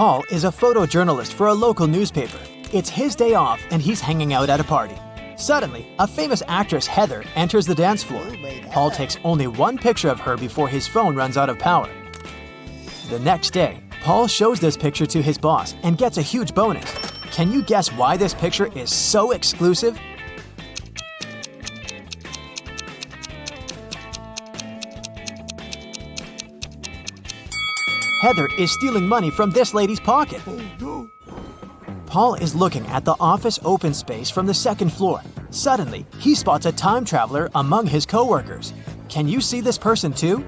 Paul is a photojournalist for a local newspaper. It's his day off and he's hanging out at a party. Suddenly, a famous actress, Heather, enters the dance floor. Paul takes only one picture of her before his phone runs out of power. The next day, Paul shows this picture to his boss and gets a huge bonus. Can you guess why this picture is so exclusive? Heather is stealing money from this lady's pocket. Paul is looking at the office open space from the second floor. Suddenly, he spots a time traveler among his coworkers. Can you see this person too?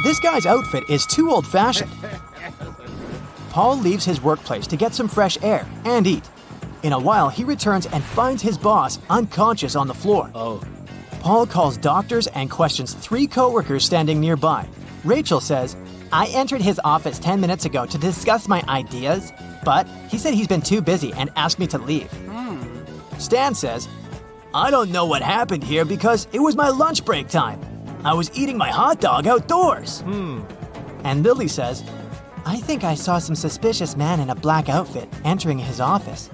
This guy's outfit is too old-fashioned. Paul leaves his workplace to get some fresh air and eat. In a while, he returns and finds his boss unconscious on the floor. Paul calls doctors and questions 3 coworkers standing nearby. Rachel says, "I entered his office 10 minutes ago to discuss my ideas, but he said he's been too busy and asked me to leave." Stan says, "I don't know what happened here because it was my lunch break time. I was eating my hot dog outdoors." And Lily says, "I think I saw some suspicious man in a black outfit entering his office."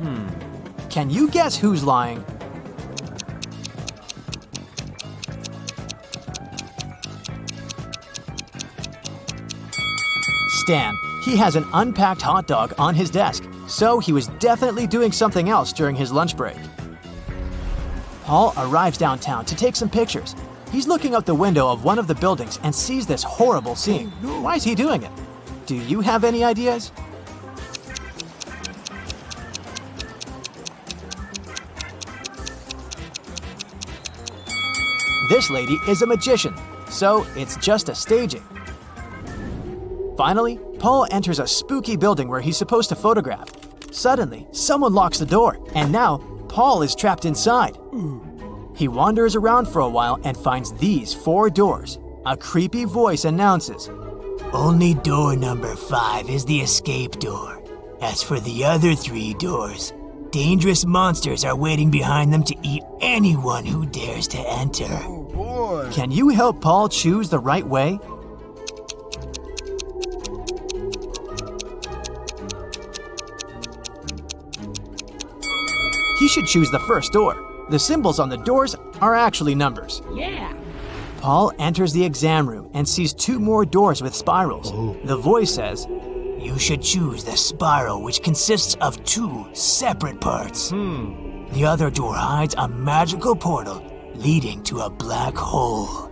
Can you guess who's lying? Stan. He has an unpacked hot dog on his desk, so he was definitely doing something else during his lunch break. Paul arrives downtown to take some pictures. He's looking out the window of one of the buildings and sees this horrible scene. Why is he doing it? Do you have any ideas? This lady is a magician, so it's just a staging. Finally, Paul enters a spooky building where he's supposed to photograph. Suddenly, someone locks the door, and now Paul is trapped inside. He wanders around for a while and finds these 4 doors. A creepy voice announces, "Only door number 5 is the escape door. As for the other 3 doors, dangerous monsters are waiting behind them to eat anyone who dares to enter." Oh boy. Can you help Paul choose the right way? He should choose the first door. The symbols on the doors are actually numbers. Yeah. Paul enters the exam room and sees 2 more doors with spirals. The voice says, "You should choose the spiral which consists of 2 separate parts. The other door hides a magical portal leading to a black hole."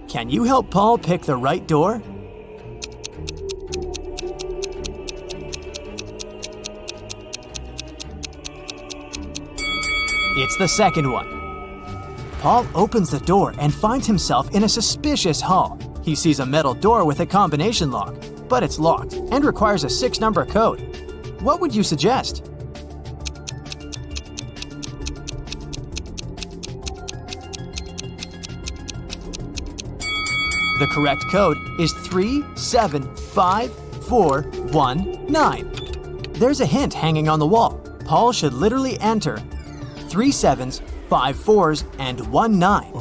Can you help Paul pick the right door? It's the second one. Paul opens the door and finds himself in a suspicious hall. He sees a metal door with a combination lock, but it's locked and requires a 6-number code. What would you suggest? The correct code is 375419. There's a hint hanging on the wall. Paul should literally enter 3 7s, 5 4s, and 1 9.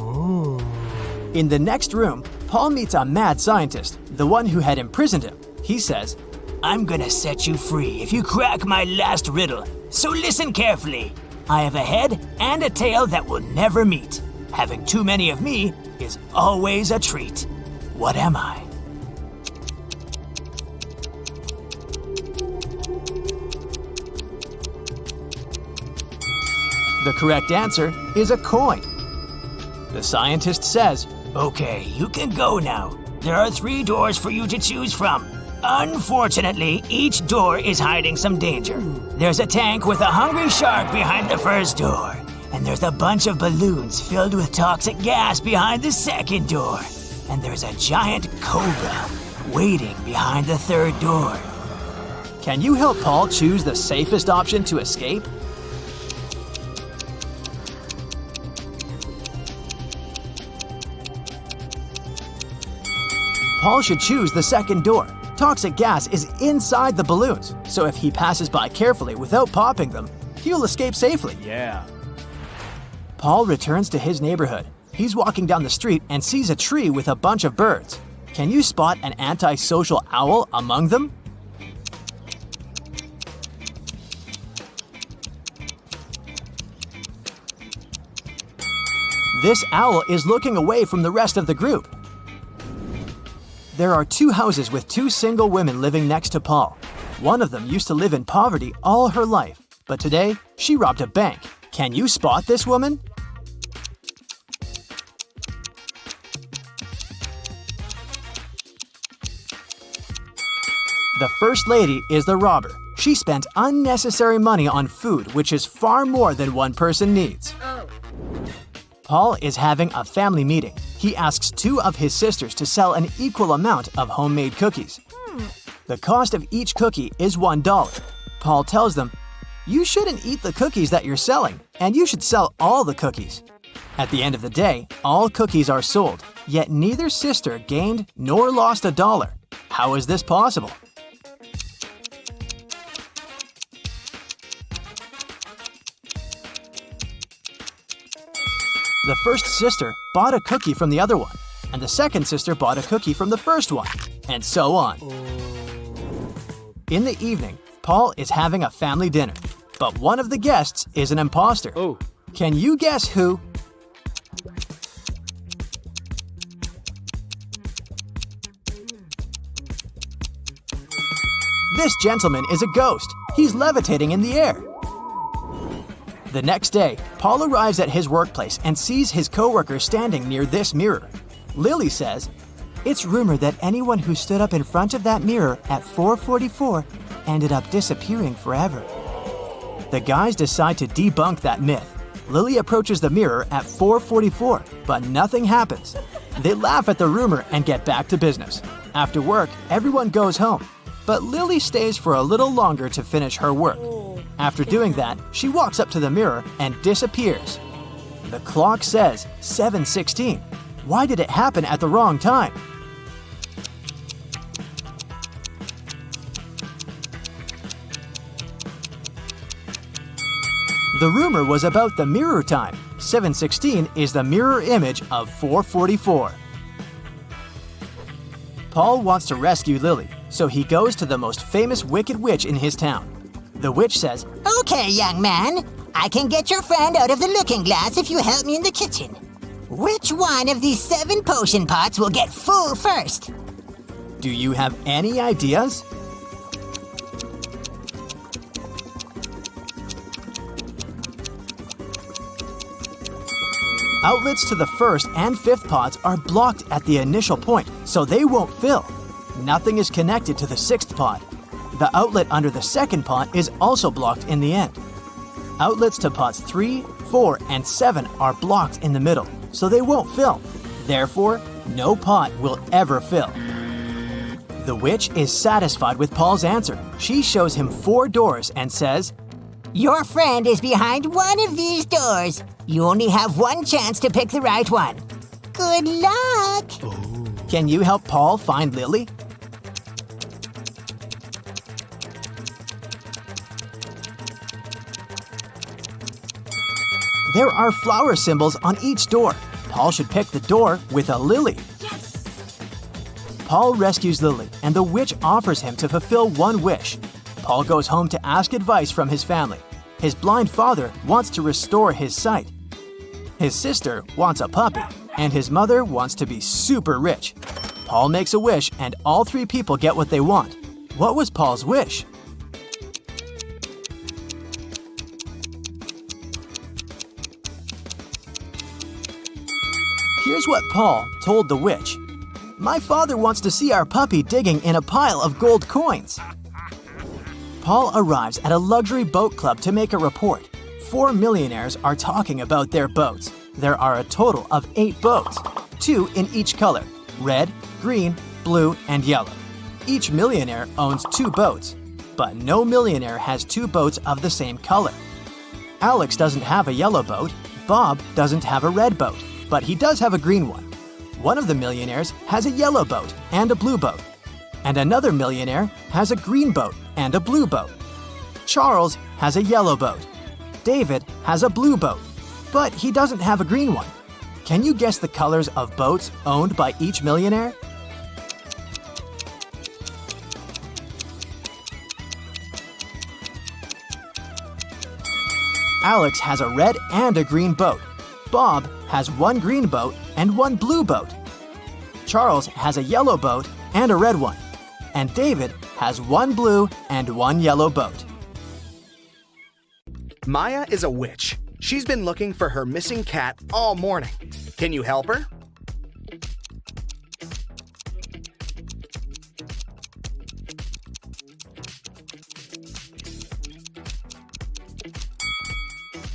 In the next room, Paul meets a mad scientist, the one who had imprisoned him. He says, "I'm gonna set you free if you crack my last riddle, so listen carefully. I have a head and a tail that will never meet. Having too many of me is always a treat. What am I?" The correct answer is a coin. The scientist says, "Okay, you can go now. There are 3 doors for you to choose from. Unfortunately, each door is hiding some danger. There's a tank with a hungry shark behind the first door, and there's a bunch of balloons filled with toxic gas behind the second door, and there's a giant cobra waiting behind the 3rd door." Can you help Paul choose the safest option to escape? Paul should choose the second door. Toxic gas is inside the balloons, so if he passes by carefully without popping them, he'll escape safely. Yeah. Paul returns to his neighborhood. He's walking down the street and sees a tree with a bunch of birds. Can you spot an antisocial owl among them? This owl is looking away from the rest of the group. There are 2 houses with 2 single women living next to Paul. One of them used to live in poverty all her life, but today she robbed a bank. Can you spot this woman? The first lady is the robber. She spent unnecessary money on food, which is far more than one person needs. Paul is having a family meeting. He asks 2 of his sisters to sell an equal amount of homemade cookies. The cost of each cookie is $1. Paul tells them, "You shouldn't eat the cookies that you're selling, and you should sell all the cookies." At the end of the day, all cookies are sold, yet neither sister gained nor lost $1. How is this possible? The first sister bought a cookie from the other one, and the second sister bought a cookie from the first one, and so on. In the evening, Paul is having a family dinner, but one of the guests is an imposter. Can you guess who? This gentleman is a ghost. He's levitating in the air. The next day, Paul arrives at his workplace and sees his coworker standing near this mirror. Lily says, "It's rumored that anyone who stood up in front of that mirror at 4:44 ended up disappearing forever." The guys decide to debunk that myth. Lily approaches the mirror at 4:44, but nothing happens. They laugh at the rumor and get back to business. After work, everyone goes home, but Lily stays for a little longer to finish her work. After doing that, she walks up to the mirror and disappears. The clock says 7:16. Why did it happen at the wrong time? The rumor was about the mirror time. 7:16 is the mirror image of 4:44. Paul wants to rescue Lily, so he goes to the most famous wicked witch in his town. The witch says, "Okay, young man, I can get your friend out of the looking glass if you help me in the kitchen. Which one of these 7 potion pots will get full first?" "Do you have any ideas?" Outlets to the first and fifth pots are blocked at the initial point, so they won't fill. Nothing is connected to the sixth pot. The outlet under the second pot is also blocked in the end. Outlets to pots 3, 4, and 7 are blocked in the middle, so they won't fill. Therefore, no pot will ever fill. The witch is satisfied with Paul's answer. She shows him 4 doors and says, "Your friend is behind one of these doors. You only have one chance to pick the right one. Good luck!" Can you help Paul find Lily? There are flower symbols on each door. Paul should pick the door with a lily. Yes! Paul rescues Lily, and the witch offers him to fulfill one wish. Paul goes home to ask advice from his family. His blind father wants to restore his sight. His sister wants a puppy, and his mother wants to be super rich. Paul makes a wish, and all 3 people get what they want. What was Paul's wish? Here's what Paul told the witch. "My father wants to see our puppy digging in a pile of gold coins." Paul arrives at a luxury boat club to make a report. 4 millionaires are talking about their boats. There are a total of 8 boats, 2 in each color: red, green, blue, and yellow. Each millionaire owns 2 boats, but no millionaire has 2 boats of the same color. Alex doesn't have a yellow boat, Bob doesn't have a red boat, but he does have a green one. One of the millionaires has a yellow boat and a blue boat, and another millionaire has a green boat and a blue boat. Charles has a yellow boat. David has a blue boat. But he doesn't have a green one. Can you guess the colors of boats owned by each millionaire? Alex has a red and a green boat. Bob has one green boat and one blue boat. Charles has a yellow boat and a red one. And David has one blue and one yellow boat. Maya is a witch. She's been looking for her missing cat all morning. Can you help her?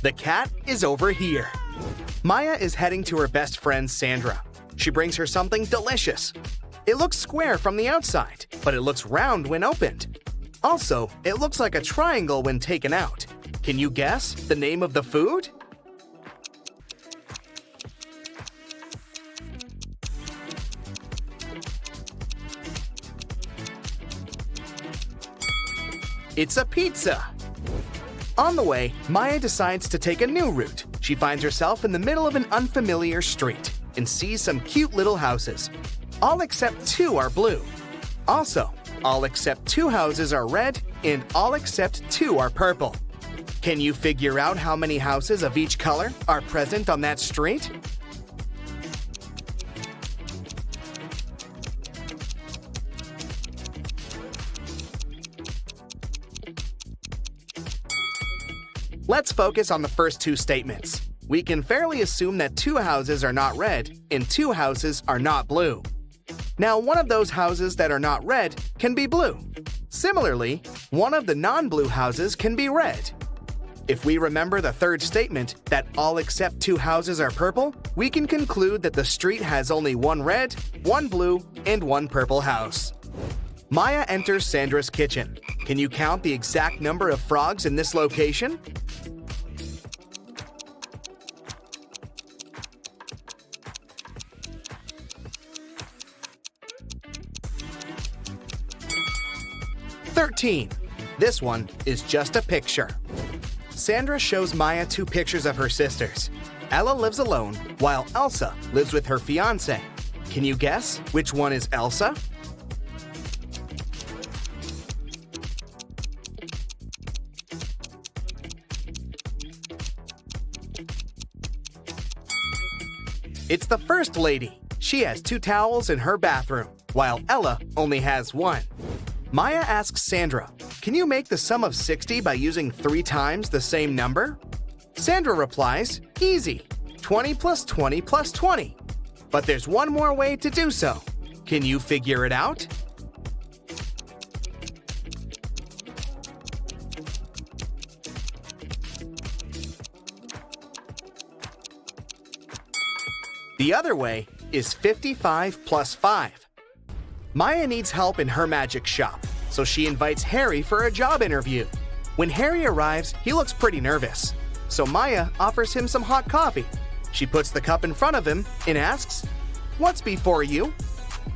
The cat is over here. Maya is heading to her best friend Sandra. She brings her something delicious. It looks square from the outside, but it looks round when opened. Also, it looks like a triangle when taken out. Can you guess the name of the food? It's a pizza. On the way, Maya decides to take a new route. She finds herself in the middle of an unfamiliar street and sees some cute little houses. All except 2 are blue. Also, all except 2 houses are red and all except 2 are purple. Can you figure out how many houses of each color are present on that street? Let's focus on the first 2 statements. We can fairly assume that 2 houses are not red and 2 houses are not blue. Now, one of those houses that are not red can be blue. Similarly, one of the non-blue houses can be red. If we remember the third statement, that all except 2 houses are purple, we can conclude that the street has only 1 red, 1 blue, and 1 purple house. Maya enters Sandra's kitchen. Can you count the exact number of frogs in this location? $13. This one is just a picture. Sandra shows Maya 2 pictures of her sisters. Ella lives alone, while Elsa lives with her fiancé. Can you guess which one is Elsa? It's the first lady. She has 2 towels in her bathroom, while Ella only has 1. Maya asks Sandra, can you make the sum of 60 by using 3 times the same number? Sandra replies, easy, 20 plus 20 plus 20. But there's one more way to do so. Can you figure it out? The other way is 55 plus 5. Maya needs help in her magic shop, so she invites Harry for a job interview. When Harry arrives, he looks pretty nervous, so Maya offers him some hot coffee. She puts the cup in front of him and asks, "What's before you?"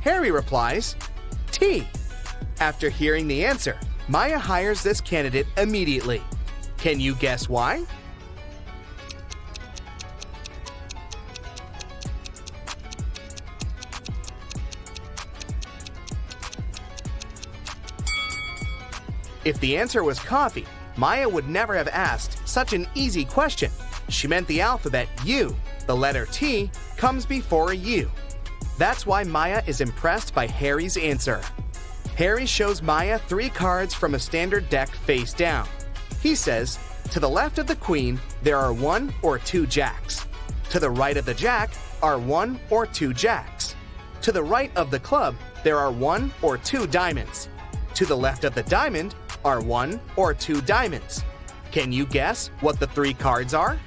Harry replies, "Tea." After hearing the answer, Maya hires this candidate immediately. Can you guess why? If the answer was coffee, Maya would never have asked such an easy question. She meant the alphabet U, the letter T, comes before a U. That's why Maya is impressed by Harry's answer. Harry shows Maya 3 cards from a standard deck face down. He says, to the left of the queen, there are 1 or 2 jacks. To the right of the jack are 1 or 2 jacks. To the right of the club, there are 1 or 2 diamonds. To the left of the diamond are 1 or 2 diamonds. Can you guess what the 3 cards are?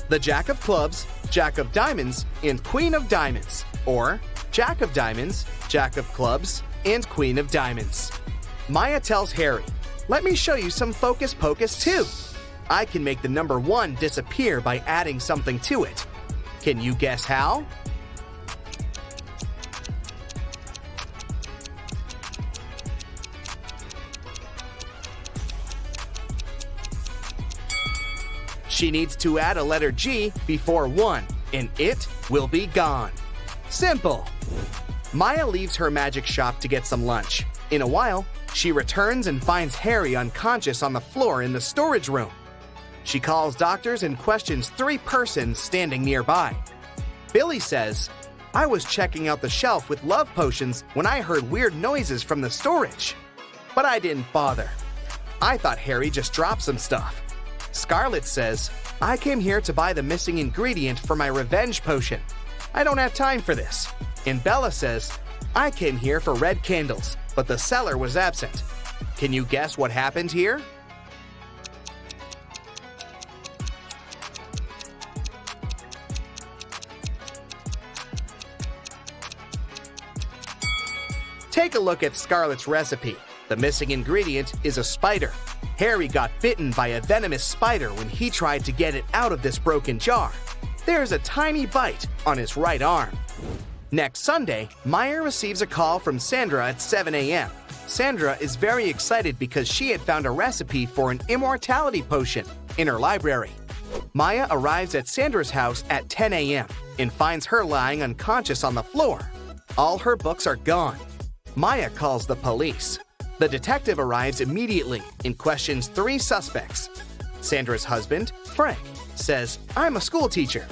The Jack of Clubs, Jack of Diamonds, and Queen of Diamonds, or Jack of Diamonds, Jack of Clubs, and Queen of Diamonds. Maya tells Harry, "Let me show you some focus pocus too. I can make the number 1 disappear by adding something to it. Can you guess how?" She needs to add a letter G before 1, and it will be gone. Simple. Maya leaves her magic shop to get some lunch. In a while, she returns and finds Harry unconscious on the floor in the storage room. She calls doctors and questions 3 persons standing nearby. Billy says, "I was checking out the shelf with love potions when I heard weird noises from the storage. But I didn't bother. I thought Harry just dropped some stuff." Scarlet says, "I came here to buy the missing ingredient for my revenge potion. I don't have time for this." And Bella says, "I came here for red candles, but the seller was absent." Can you guess what happened here? Take a look at Scarlet's recipe. The missing ingredient is a spider. Harry got bitten by a venomous spider when he tried to get it out of this broken jar. There's a tiny bite on his right arm. Next Sunday, Maya receives a call from Sandra at 7 a.m. Sandra is very excited because she had found a recipe for an immortality potion in her library. Maya arrives at Sandra's house at 10 a.m. and finds her lying unconscious on the floor. All her books are gone. Maya calls the police. The detective arrives immediately and questions 3 suspects. Sandra's husband, Frank, says, "I'm a school teacher.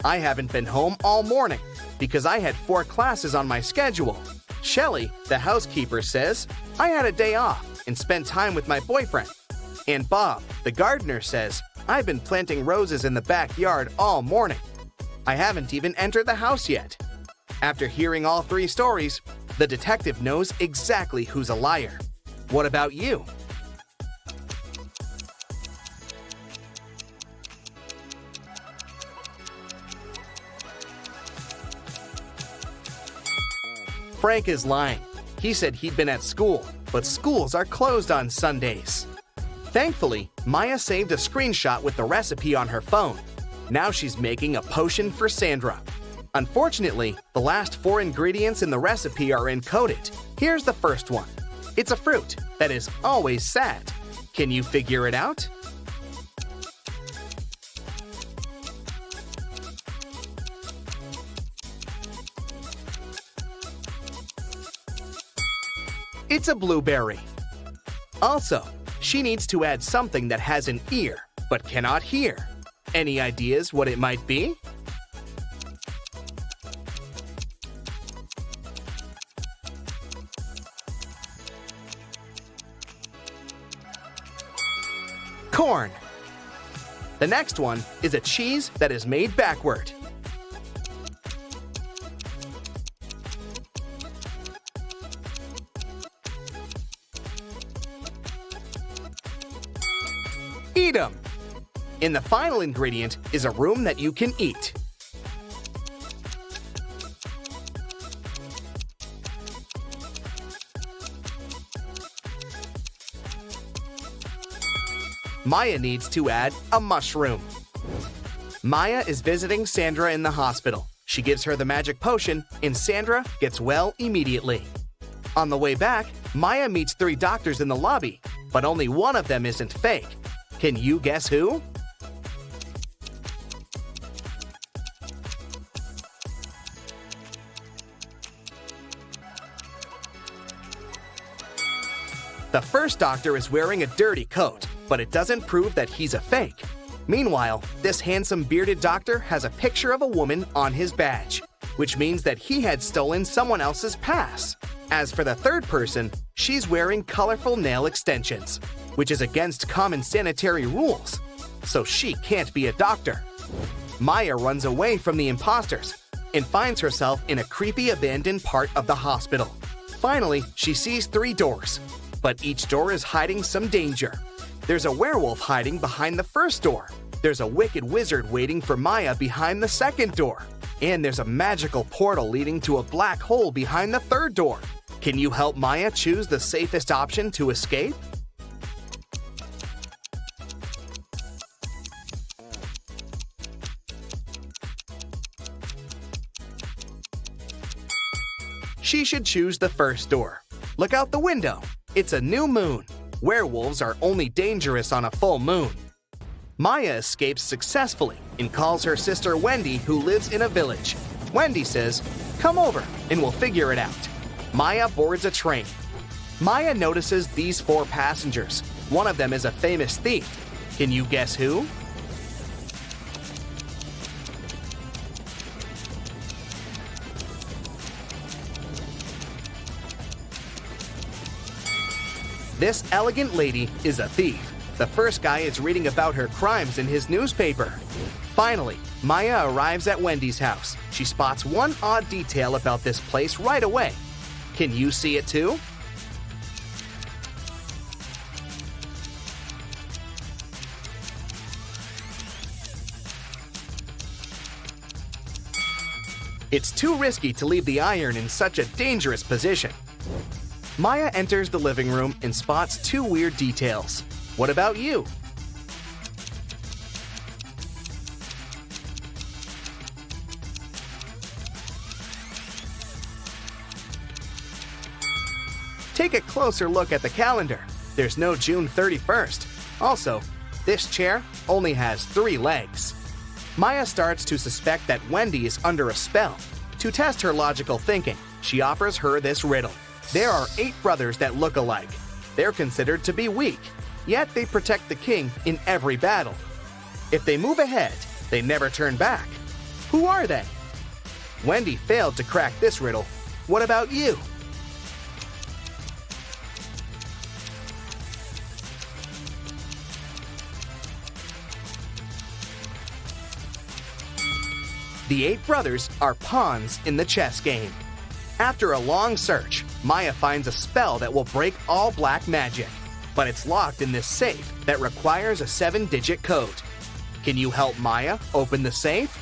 I haven't been home all morning because I had 4 classes on my schedule." Shelley, the housekeeper, says, "I had a day off and spent time with my boyfriend." And Bob, the gardener, says, "I've been planting roses in the backyard all morning. I haven't even entered the house yet." After hearing all 3 stories, the detective knows exactly who's a liar. What about you? Frank is lying. He said he'd been at school, but schools are closed on Sundays. Thankfully, Maya saved a screenshot with the recipe on her phone. Now she's making a potion for Sandra. Unfortunately, the last 4 ingredients in the recipe are encoded. Here's the first one. It's a fruit that is always sad. Can you figure it out? It's a blueberry. Also, she needs to add something that has an ear but cannot hear. Any ideas what it might be? Corn. The next one is a cheese that is made backward. Eat 'em. And the final ingredient is a room that you can eat. Maya needs to add a mushroom. Maya is visiting Sandra in the hospital. She gives her the magic potion, and Sandra gets well immediately. On the way back, Maya meets 3 doctors in the lobby, but only one of them isn't fake. Can you guess who? The first doctor is wearing a dirty coat, but it doesn't prove that he's a fake. Meanwhile, this handsome bearded doctor has a picture of a woman on his badge, which means that he had stolen someone else's pass. As for the third person, she's wearing colorful nail extensions, which is against common sanitary rules, so she can't be a doctor. Maya runs away from the imposters and finds herself in a creepy abandoned part of the hospital. Finally, she sees 3 doors, but each door is hiding some danger. There's a werewolf hiding behind the first door. There's a wicked wizard waiting for Maya behind the second door. And there's a magical portal leading to a black hole behind the third door. Can you help Maya choose the safest option to escape? She should choose the first door. Look out the window. It's a new moon. Werewolves are only dangerous on a full moon. Maya escapes successfully and calls her sister Wendy, who lives in a village. Wendy says, "Come over and we'll figure it out." Maya boards a train. Maya notices these 4 passengers. One of them is a famous thief. Can you guess who? This elegant lady is a thief. The first guy is reading about her crimes in his newspaper. Finally, Maya arrives at Wendy's house. She spots one odd detail about this place right away. Can you see it too? It's too risky to leave the iron in such a dangerous position. Maya enters the living room and spots 2 weird details. What about you? Take a closer look at the calendar. There's no June 31st. Also, this chair only has 3 legs. Maya starts to suspect that Wendy is under a spell. To test her logical thinking, she offers her this riddle. There are 8 brothers that look alike. They're considered to be weak, yet they protect the king in every battle. If they move ahead, they never turn back. Who are they? Wendy failed to crack this riddle. What about you? The 8 brothers are pawns in the chess game. After a long search, Maya finds a spell that will break all black magic, but it's locked in this safe that requires a 7-digit code. Can you help Maya open the safe?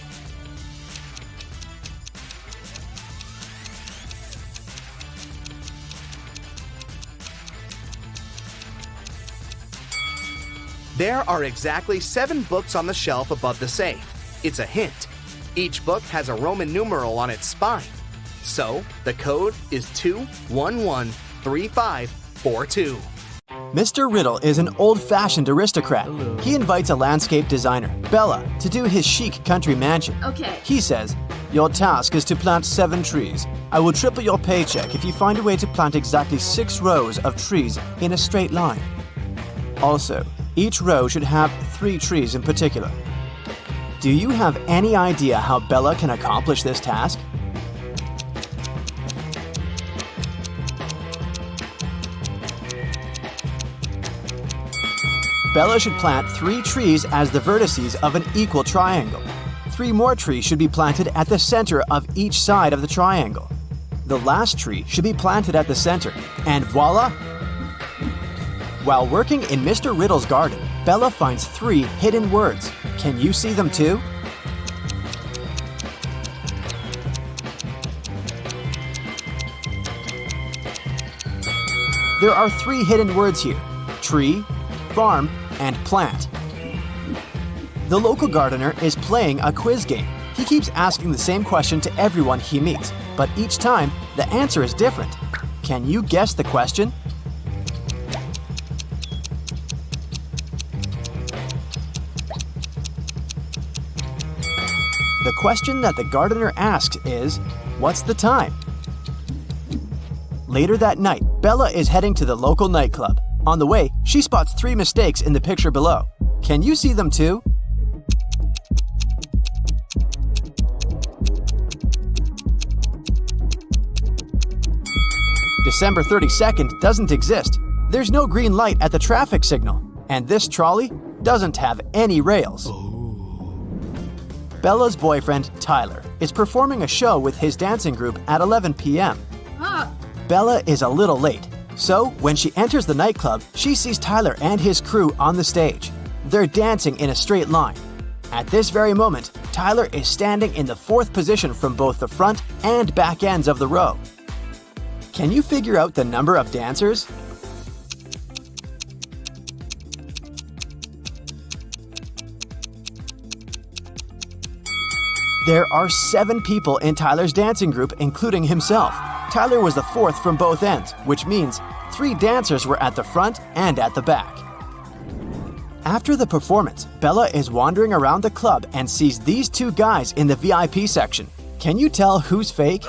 There are exactly 7 books on the shelf above the safe. It's a hint. Each book has a Roman numeral on its spine. So, the code is 2113542. Mr. Riddle is an old-fashioned aristocrat. He invites a landscape designer, Bella, to do his chic country mansion. Okay. He says, "Your task is to plant 7 trees. I will triple your paycheck if you find a way to plant exactly 6 rows of trees in a straight line. Also, each row should have 3 trees in particular." Do you have any idea how Bella can accomplish this task? Bella should plant 3 trees as the vertices of an equal triangle. 3 more trees should be planted at the center of each side of the triangle. The last tree should be planted at the center, and voila! While working in Mr. Riddle's garden, Bella finds 3 hidden words. Can you see them too? There are 3 hidden words here: tree, farm, and plant. The local gardener is playing a quiz game. He keeps asking the same question to everyone he meets, but each time the answer is different. Can you guess the question? The question that the gardener asks is, what's the time? Later that night, Bella is heading to the local nightclub. On the way, she spots 3 mistakes in the picture below. Can you see them too? December 32nd doesn't exist. There's no green light at the traffic signal. And this trolley doesn't have any rails. Bella's boyfriend, Tyler, is performing a show with his dancing group at 11 p.m. Bella is a little late, so when she enters the nightclub, she sees Tyler and his crew on the stage. They're dancing in a straight line. At this very moment, Tyler is standing in the 4th position from both the front and back ends of the row. Can you figure out the number of dancers? There are 7 people in Tyler's dancing group, including himself. Tyler was the 4th from both ends, which means 3 dancers were at the front and at the back. After the performance, Bella is wandering around the club and sees these two guys in the VIP section. Can you tell who's fake?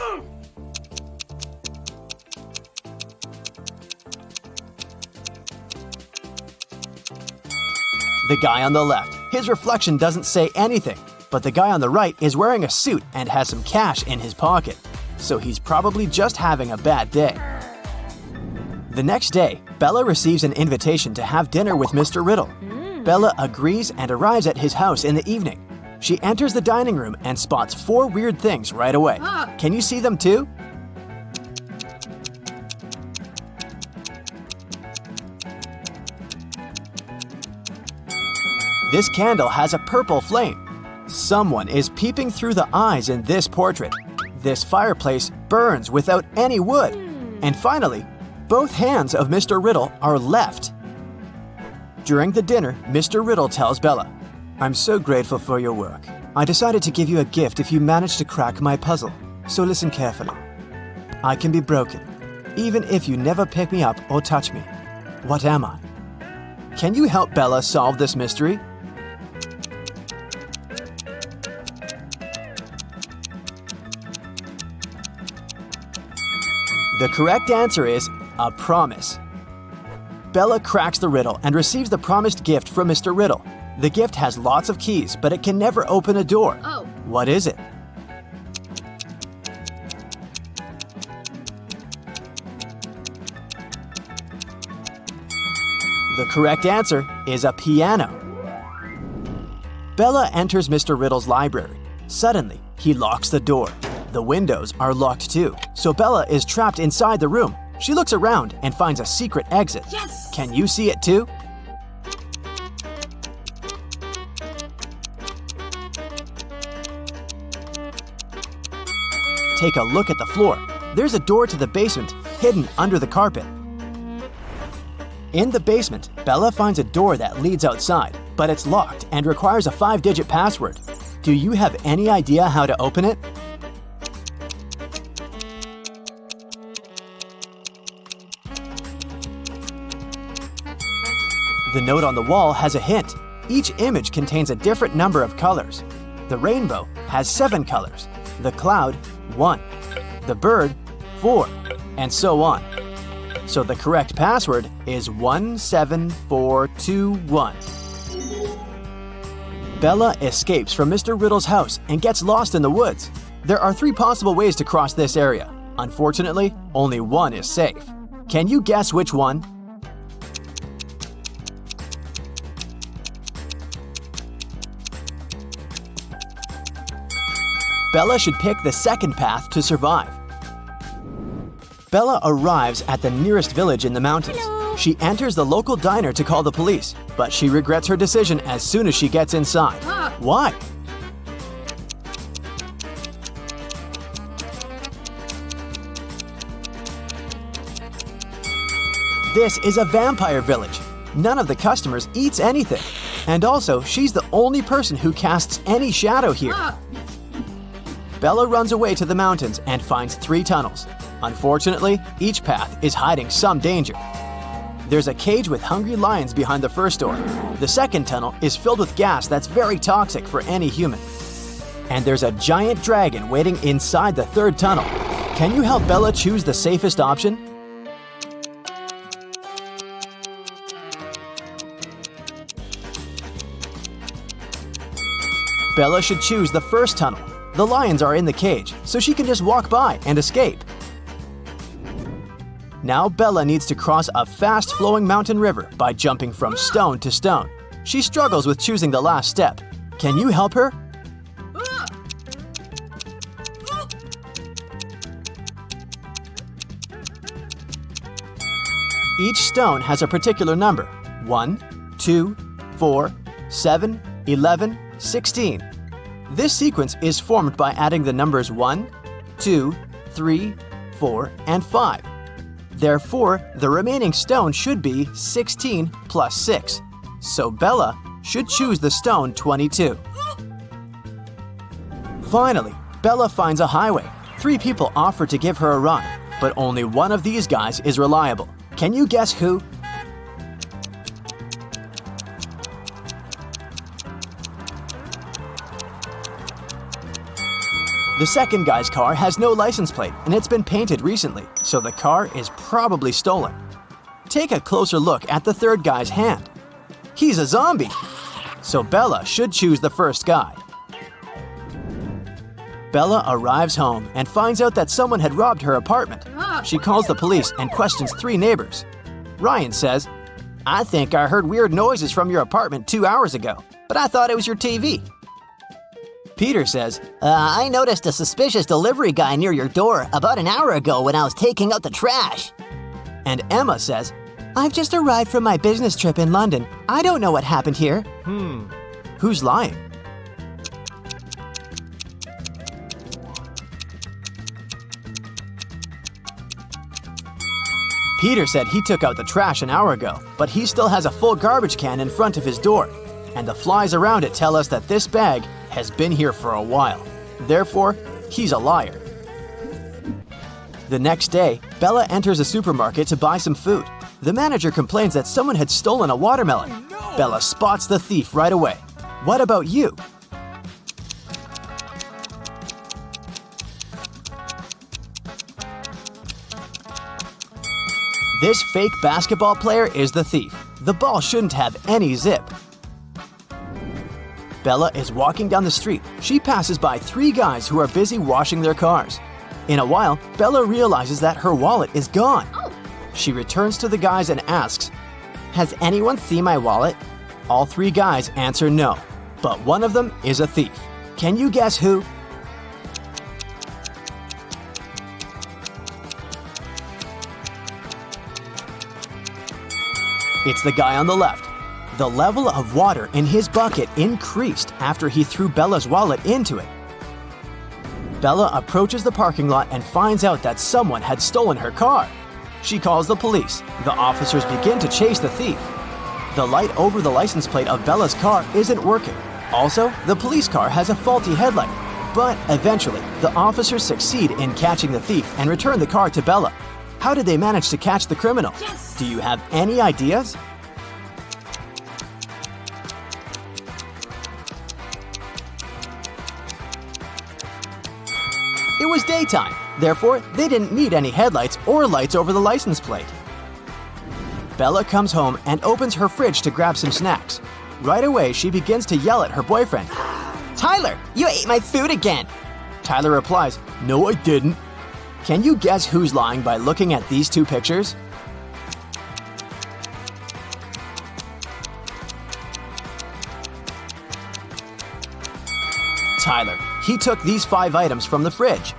The guy on the left. His reflection doesn't say anything, but the guy on the right is wearing a suit and has some cash in his pocket, so he's probably just having a bad day. The next day, Bella receives an invitation to have dinner with Mr. Riddle. Bella agrees and arrives at his house in the evening. She enters the dining room and spots 4 weird things right away. Can you see them too? This candle has a purple flame. Someone is peeping through the eyes in this portrait. This fireplace burns without any wood. And finally, both hands of Mr. Riddle are left. During the dinner, Mr. Riddle tells Bella, "I'm so grateful for your work. I decided to give you a gift if you manage to crack my puzzle, so listen carefully. I can be broken, even if you never pick me up or touch me. What am I? Can you help Bella solve this mystery?" The correct answer is a promise. Bella cracks the riddle and receives the promised gift from Mr. Riddle. The gift has lots of keys, but it can never open a door. What is it? The correct answer is a piano. Bella enters Mr. Riddle's library. Suddenly, he locks the door. The windows are locked too, so Bella is trapped inside the room. She looks around and finds a secret exit. Yes! Can you see it too? Take a look at the floor. There's a door to the basement hidden under the carpet. In the basement, Bella finds a door that leads outside, but it's locked and requires a 5-digit password. Do you have any idea how to open it? The note on the wall has a hint. Each image contains a different number of colors. The rainbow has 7 colors, the cloud 1, the bird 4, and so on. So the correct password is 17421. Bella escapes from Mr. Riddle's house and gets lost in the woods. There are 3 possible ways to cross this area. Unfortunately, only one is safe. Can you guess which one? Bella should pick the second path to survive. Bella arrives at the nearest village in the mountains. She enters the local diner to call the police, but she regrets her decision as soon as she gets inside. Why? This is a vampire village. None of the customers eats anything. And also, she's the only person who casts any shadow here. Bella runs away to the mountains and finds 3 tunnels. Unfortunately, each path is hiding some danger. There's a cage with hungry lions behind the first door. The second tunnel is filled with gas that's very toxic for any human. And there's a giant dragon waiting inside the third tunnel. Can you help Bella choose the safest option? Bella should choose the first tunnel. The lions are in the cage, so she can just walk by and escape. Now Bella needs to cross a fast-flowing mountain river by jumping from stone to stone. She struggles with choosing the last step. Can you help her? Each stone has a particular number: 1, 2, 4, 7, 11, 16. This sequence is formed by adding the numbers 1, 2, 3, 4, and 5. Therefore, the remaining stone should be 16 plus 6. So Bella should choose the stone 22. Finally, Bella finds a highway. 3 people offer to give her a ride, but only one of these guys is reliable. Can you guess who? The second guy's car has no license plate and it's been painted recently, so the car is probably stolen. Take a closer look at the third guy's hand. He's a zombie, so Bella should choose the first guy. Bella arrives home and finds out that someone had robbed her apartment. She calls the police and questions 3 neighbors. Ryan says, "I think I heard weird noises from your apartment 2 hours ago, but I thought it was your TV." Peter says, I noticed a suspicious delivery guy near your door about an hour ago when I was taking out the trash. And Emma says, "I've just arrived from my business trip in London. I don't know what happened here." Who's lying? Peter said he took out the trash an hour ago, but he still has a full garbage can in front of his door. And the flies around it tell us that this bag has been here for a while. Therefore, he's a liar. The next day, Bella enters a supermarket to buy some food. The manager complains that someone had stolen a watermelon. Bella spots the thief right away. What about you? This fake basketball player is the thief. The ball shouldn't have any zip. Bella is walking down the street. She passes by 3 guys who are busy washing their cars. In a while, Bella realizes that her wallet is gone. She returns to the guys and asks, "Has anyone seen my wallet?" All 3 guys answer no, but one of them is a thief. Can you guess who? It's the guy on the left. The level of water in his bucket increased after he threw Bella's wallet into it. Bella approaches the parking lot and finds out that someone had stolen her car. She calls the police. The officers begin to chase the thief. The light over the license plate of Bella's car isn't working. Also, the police car has a faulty headlight. But eventually, the officers succeed in catching the thief and return the car to Bella. How did they manage to catch the criminal? Yes! Do you have any ideas? It was daytime, therefore they didn't need any headlights or lights over the license plate. Bella comes home and opens her fridge to grab some snacks. Right away, she begins to yell at her boyfriend. "Tyler, you ate my food again!" Tyler replies, "No, I didn't." Can you guess who's lying by looking at these 2 pictures? Tyler. He took these 5 items from the fridge.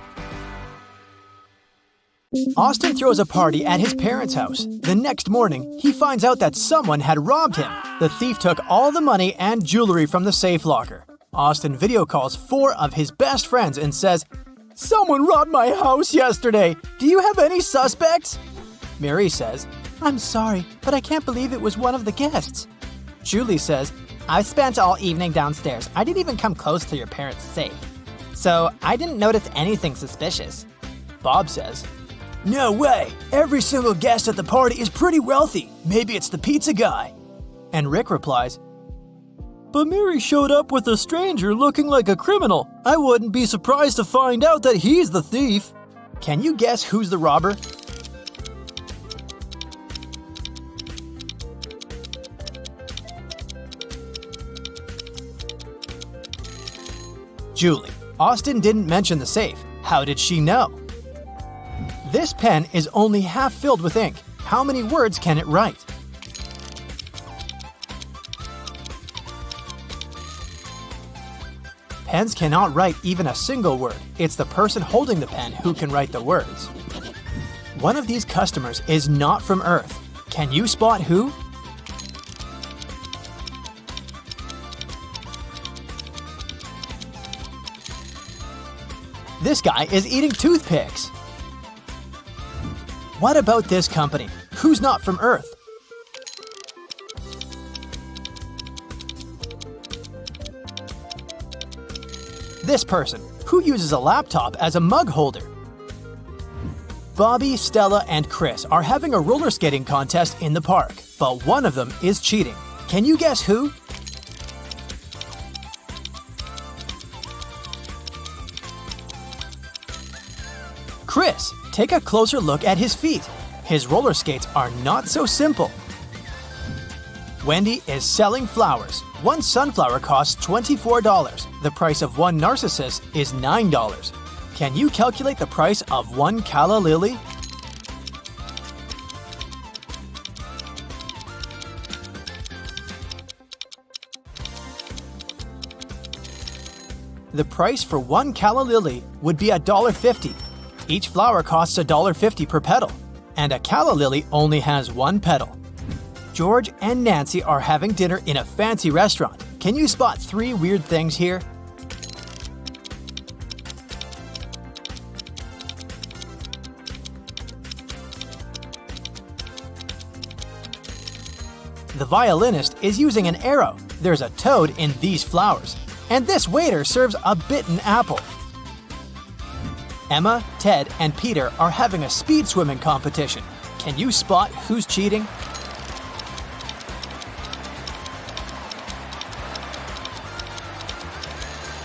Austin throws a party at his parents' house. The next morning, he finds out that someone had robbed him. The thief took all the money and jewelry from the safe locker. Austin video calls 4 of his best friends and says, "Someone robbed my house yesterday. Do you have any suspects?" Mary says, "I'm sorry, but I can't believe it was one of the guests." Julie says, "I spent all evening downstairs. I didn't even come close to your parents' safe. So I didn't notice anything suspicious." Bob says, "No way. Every single guest at the party is pretty wealthy. Maybe it's the pizza guy." And Rick replies, "But Mary showed up with a stranger looking like a criminal. I wouldn't be surprised to find out that he's the thief." Can you guess who's the robber? Julie. Austin didn't mention the safe. How did she know? This pen is only half filled with ink. How many words can it write? Pens cannot write even a single word. It's the person holding the pen who can write the words. One of these customers is not from Earth. Can you spot who? This guy is eating toothpicks. What about this company? Who's not from Earth? This person, who uses a laptop as a mug holder? Bobby, Stella, and Chris are having a roller skating contest in the park, but one of them is cheating. Can you guess who? Chris, take a closer look at his feet. His roller skates are not so simple. Wendy is selling flowers. One sunflower costs $24. The price of one narcissus is $9. Can you calculate the price of one calla lily? The price for one calla lily would be $1.50. Each flower costs $1.50 per petal, and a calla lily only has one petal. George and Nancy are having dinner in a fancy restaurant. Can you spot 3 weird things here? The violinist is using an arrow. There's a toad in these flowers. And this waiter serves a bitten apple. Emma, Ted, and Peter are having a speed swimming competition. Can you spot who's cheating?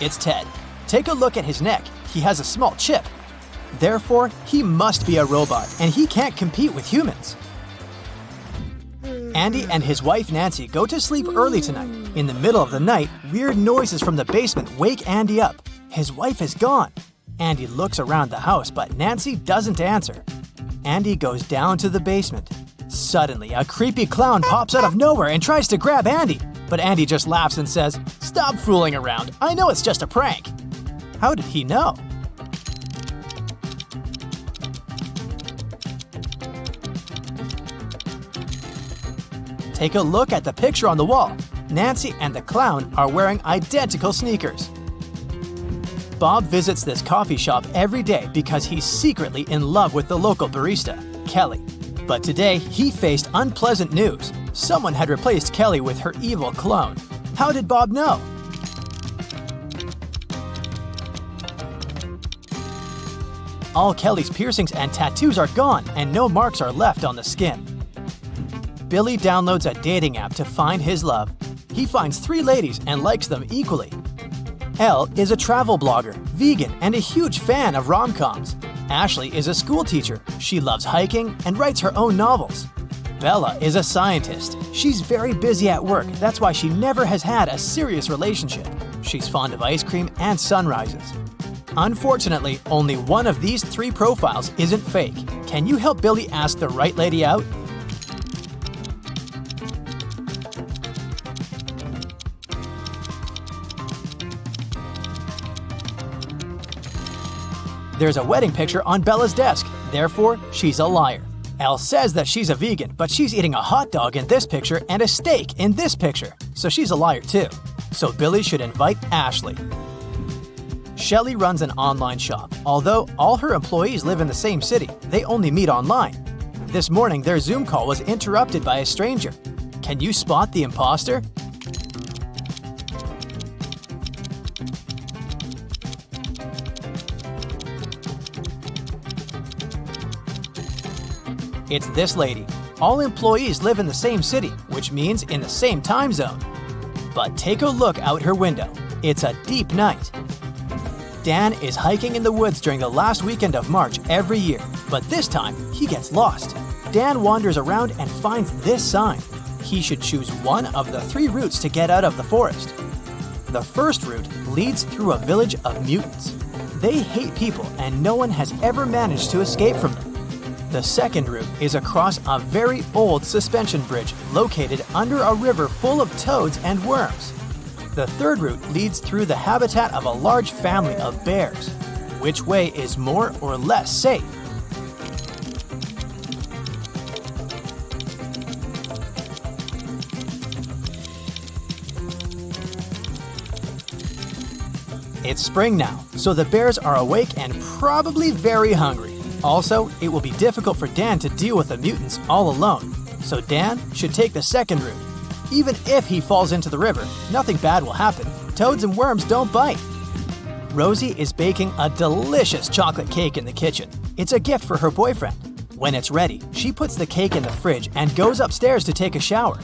It's Ted. Take a look at his neck. He has a small chip. Therefore, he must be a robot, and he can't compete with humans. Andy and his wife Nancy go to sleep early tonight. In the middle of the night, weird noises from the basement wake Andy up. His wife is gone. Andy looks around the house, but Nancy doesn't answer. Andy goes down to the basement. Suddenly, a creepy clown pops out of nowhere and tries to grab Andy. But Andy just laughs and says, "Stop fooling around. I know it's just a prank." How did he know? Take a look at the picture on the wall. Nancy and the clown are wearing identical sneakers. Bob visits this coffee shop every day because he's secretly in love with the local barista, Kelly. But today, he faced unpleasant news. Someone had replaced Kelly with her evil clone. How did Bob know? All Kelly's piercings and tattoos are gone, and no marks are left on the skin. Billy downloads a dating app to find his love. He finds 3 ladies and likes them equally. Elle is a travel blogger, vegan, and a huge fan of rom-coms. Ashley is a school teacher. She loves hiking and writes her own novels. Bella is a scientist. She's very busy at work. That's why she never has had a serious relationship. She's fond of ice cream and sunrises. Unfortunately, only one of these 3 profiles isn't fake. Can you help Billy ask the right lady out? There's a wedding picture on Bella's desk. Therefore, she's a liar. Elle says that she's a vegan, but she's eating a hot dog in this picture and a steak in this picture. So she's a liar too. So Billy should invite Ashley. Shelley runs an online shop. Although all her employees live in the same city, they only meet online. This morning, their Zoom call was interrupted by a stranger. Can you spot the imposter? It's this lady. All employees live in the same city, which means in the same time zone. But take a look out her window. It's a deep night. Dan is hiking in the woods during the last weekend of March every year, but this time he gets lost. Dan wanders around and finds this sign. He should choose one of the 3 routes to get out of the forest. The first route leads through a village of mutants. They hate people and no one has ever managed to escape from them. The second route is across a very old suspension bridge located under a river full of toads and worms. The third route leads through the habitat of a large family of bears. Which way is more or less safe? It's spring now, so the bears are awake and probably very hungry. Also, it will be difficult for Dan to deal with the mutants all alone, so Dan should take the second route. Even if he falls into the river, nothing bad will happen. Toads and worms don't bite. Rosie is baking a delicious chocolate cake in the kitchen. It's a gift for her boyfriend. When it's ready, she puts the cake in the fridge and goes upstairs to take a shower.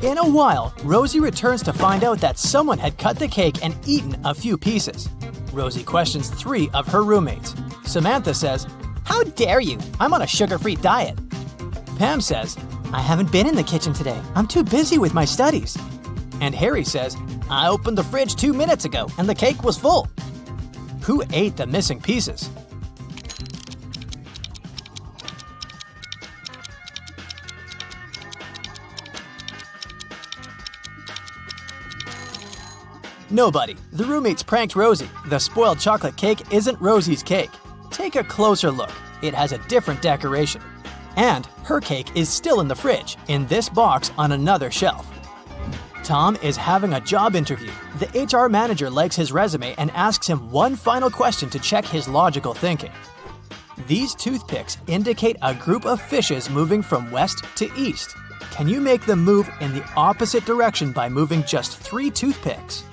In a while, Rosie returns to find out that someone had cut the cake and eaten a few pieces. Rosie questions 3 of her roommates. Samantha says, How dare you? I'm on a sugar-free diet. Pam says, I haven't been in the kitchen today. I'm too busy with my studies. And Harry says, I opened the fridge 2 minutes ago and the cake was full. who ate the missing pieces? Nobody. The roommates pranked Rosie. The spoiled chocolate cake isn't Rosie's cake. Take a closer look. It has a different decoration. And her cake is still in the fridge, in this box on another shelf. Tom is having a job interview. The HR manager likes his resume and asks him one final question to check his logical thinking. These toothpicks indicate a group of fishes moving from west to east. Can you make them move in the opposite direction by moving just 3 toothpicks?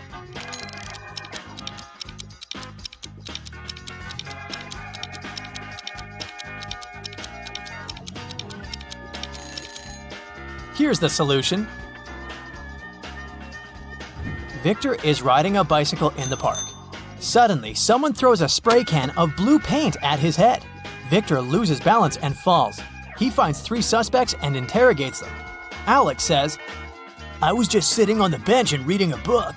Here's the solution. Victor is riding a bicycle in the park. Suddenly, someone throws a spray can of blue paint at his head. Victor loses balance and falls. He finds 3 suspects and interrogates them. Alex says, I was just sitting on the bench and reading a book.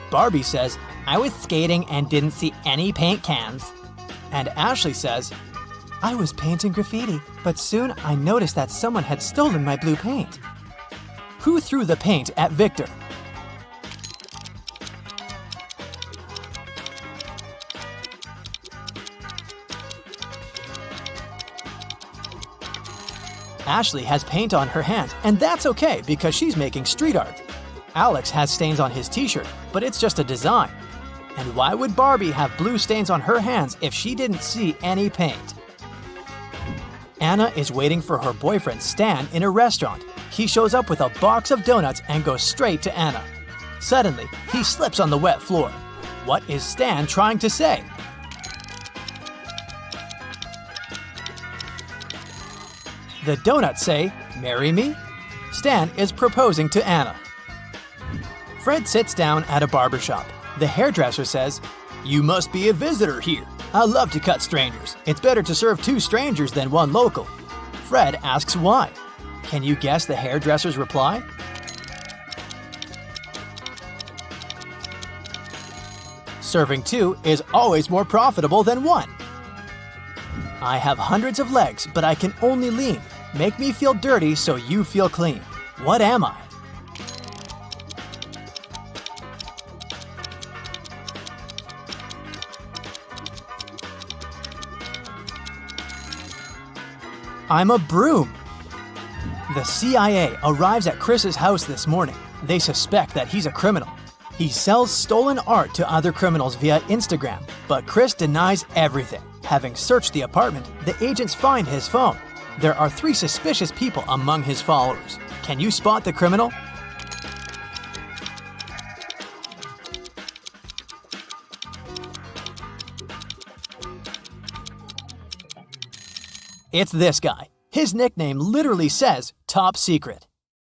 Barbie says, I was skating and didn't see any paint cans. And Ashley says, I was painting graffiti, but soon I noticed that someone had stolen my blue paint. Who threw the paint at Victor? Ashley has paint on her hands, and that's okay because she's making street art. Alex has stains on his t-shirt, but it's just a design. And why would Barbie have blue stains on her hands if she didn't see any paint? Anna is waiting for her boyfriend Stan in a restaurant. He shows up with a box of donuts and goes straight to Anna. Suddenly, he slips on the wet floor. What is Stan trying to say? The donuts say, marry me? Stan is proposing to Anna. Fred sits down at a barber shop. The hairdresser says, you must be a visitor here. I love to cut strangers. It's better to serve 2 strangers than 1 local. Fred asks why. Can you guess the hairdresser's reply? Serving 2 is always more profitable than 1. I have hundreds of legs, but I can only lean. Make me feel dirty so you feel clean. What am I? I'm a broom. The CIA arrives at Chris's house this morning. They suspect that he's a criminal. He sells stolen art to other criminals via Instagram, but Chris denies everything. Having searched the apartment, the agents find his phone. There are 3 suspicious people among his followers. Can you spot the criminal? It's this guy. His nickname literally says top secret.